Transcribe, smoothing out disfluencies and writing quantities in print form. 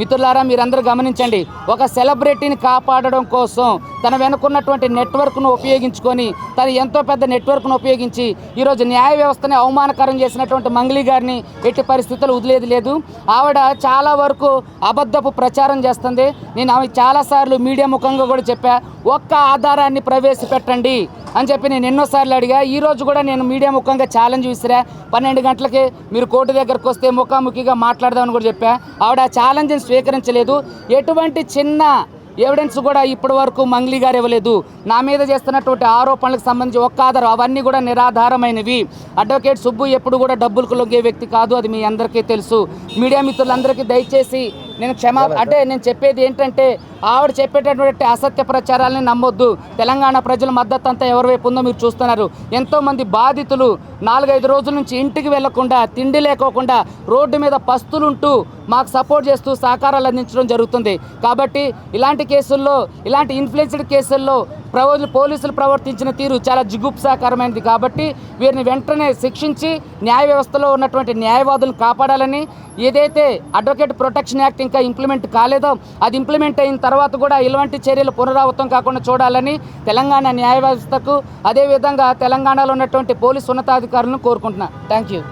మిత్రులారా, మీరందరూ గమనించండి. ఒక సెలబ్రిటీని కాపాడడం కోసం తన వెనుకున్నటువంటి నెట్వర్క్ను ఉపయోగించుకొని, తను ఎంతో పెద్ద నెట్వర్క్ను ఉపయోగించి ఈరోజు న్యాయ వ్యవస్థని అవమానకరం చేసినటువంటి మంగ్లీ గారిని ఎట్టి పరిస్థితుల్లో వదిలేది లేదు. ఆవిడ చాలా వరకు అబద్ధపు ప్రచారం చేస్తుంది. నేను ఆమె చాలాసార్లు మీడియా ముఖంగా కూడా చెప్పా, ఒక్క ఆధారాన్ని ప్రవేశపెట్టండి అని చెప్పి నేను ఎన్నోసార్లు అడిగా. ఈరోజు కూడా నేను మీడియా ముఖంగా ఛాలెంజ్ విసిరా. 12 గంటలకి మీరు కోర్టు దగ్గరకు వస్తే ముఖాముఖిగా మాట్లాడదామని కూడా చెప్పా. ఆవిడ ఆ ఛాలెంజ్ని స్వీకరించలేదు. ఎటువంటి చిన్న ఎవిడెన్స్ కూడా ఇప్పటి వరకు మంగ్లీ గారు ఇవ్వలేదు. నా మీద చేస్తున్నటువంటి ఆరోపణలకు సంబంధించి ఒక్క ఆధారం, అవన్నీ కూడా నిరాధారమైనవి. అడ్వకేట్ సుబ్బు ఎప్పుడు కూడా డబ్బులకు లొంగే వ్యక్తి కాదు, అది మీ అందరికీ తెలుసు. మీడియా మిత్రులందరికీ దయచేసి నేను నేను చెప్పేది ఏంటంటే, ఆవిడ చెప్పేటటువంటి అసత్య ప్రచారాలని నమ్మొద్దు. తెలంగాణ ప్రజల మద్దతు అంతా ఎవరి వైపు ఉందో మీరు చూస్తున్నారు. ఎంతోమంది బాధితులు 4-5 రోజుల నుంచి ఇంటికి వెళ్లకుండా, తిండి లేకోకుండా రోడ్డు మీద పస్తులుంటూ మాకు సపోర్ట్ చేస్తూ సహకారాలు అందించడం జరుగుతుంది. కాబట్టి ఇలాంటి కేసుల్లో, ఇలాంటి ఇన్ఫ్లుయెన్స్డ్ కేసుల్లో పోలీసులు ప్రవర్తించిన తీరు చాలా జిగుప్సాకరమైనది. కాబట్టి వీరిని వెంటనే శిక్షించి న్యాయ వ్యవస్థలో ఉన్నటువంటి న్యాయవాదులను కాపాడాలని, ఏదైతే అడ్వకేట్ ప్రొటెక్షన్ యాక్ట్ ఇంకా ఇంప్లిమెంట్ కాలేదో అది ఇంప్లిమెంట్ అయిన తర్వాత కూడా ఇలాంటి చర్యలు పునరావృతం కాకుండా చూడాలని తెలంగాణ న్యాయ వ్యవస్థకు, అదేవిధంగా తెలంగాణలో ఉన్నటువంటి పోలీసు ఉన్నతాధికారులను కోరుకుంటున్నాను. Thank you.